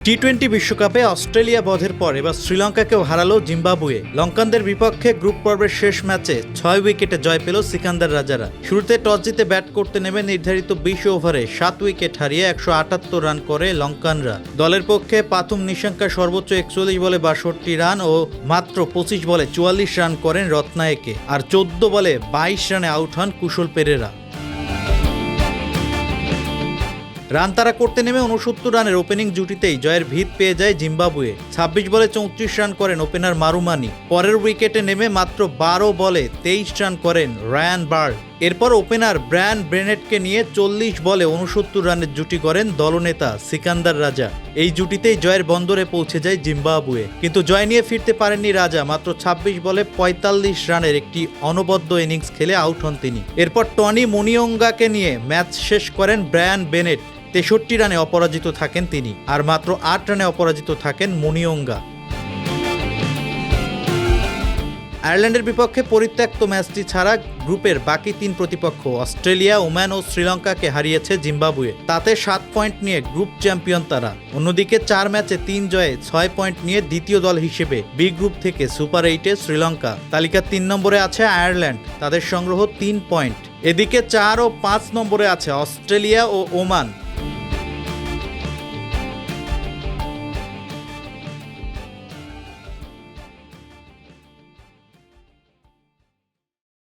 টি-20 বিশ্বকাপে অস্ট্রেলিয়া বধের পর এবার শ্রীলঙ্কাকেও হারালো জিম্বাবুয়ে। লঙ্কানদের বিপক্ষে গ্রুপ পর্বের শেষ ম্যাচে 6 উইকেটে জয় পেল সিকান্দার রাজারা। শুরুতে টস জিতে ব্যাট করতে নেমে নির্ধারিত 20 ওভারে 7 উইকেট হারিয়ে 178 রান করে লঙ্কানরা। দলের পক্ষে পাথুম নিশাঙ্কা সর্বোচ্চ 41 বলে 62 রান ও মাত্র 25 বলে 44 রান করেন রত্নায়েকে, আর 14 বলে 22 রানে আউট হন কুশল পেরেরা। রান তাড়া করতে নেমে 69 রানের ওপেনিং জুটিতেই জয়ের ভিত পেয়ে যায় জিম্বাবুয়ে। 26 বলে 34 রান করেন ওপেনার মারুমানি। পরের উইকেটে নেমে মাত্র 12 বলে 23 রান করেন রায়ান বার্ড। এরপর ওপেনার ব্রায়ান বেনেটকে নিয়ে 40 বলে 69 রানের জুটি করেন দলনেতা সিকান্দার রাজা। এই জুটিতেই জয়ের বন্দরে পৌঁছে যায় জিম্বাবুয়ে, কিন্তু জয় নিয়ে ফিরতে পারেননি রাজা। মাত্র 26 বলে 45 রানের একটি অনবদ্য ইনিংস খেলে আউট হন তিনি। এরপর টনি মুনিয়ঙ্গাকে নিয়ে ম্যাচ শেষ করেন ব্রায়ান বেনেট। 63 রানে অপরাজিত থাকেন তিনি, আর মাত্র 8 রানে অপরাজিত থাকেন মুনিয়ঙ্গা। আয়ারল্যান্ডের বিপক্ষে পরিত্যক্ত ম্যাচটি ছাড়া গ্রুপের বাকি 3 প্রতিপক্ষ অস্ট্রেলিয়া, ওমান ও শ্রীলঙ্কাকে হারিয়েছে জিম্বাবুয়ে। তাতে 7 পয়েন্ট নিয়ে গ্রুপ চ্যাম্পিয়ন তারা। অন্যদিকে 4 ম্যাচে 3 জয়ে 6 পয়েন্ট নিয়ে দ্বিতীয় দল হিসেবে বি গ্রুপ থেকে সুপার 8-এ শ্রীলঙ্কা। তালিকার 3 নম্বরে আছে আয়ারল্যান্ড, তাদের সংগ্রহ 3 পয়েন্ট। এদিকে 4 ও 5 নম্বরে আছে অস্ট্রেলিয়া ও ওমান,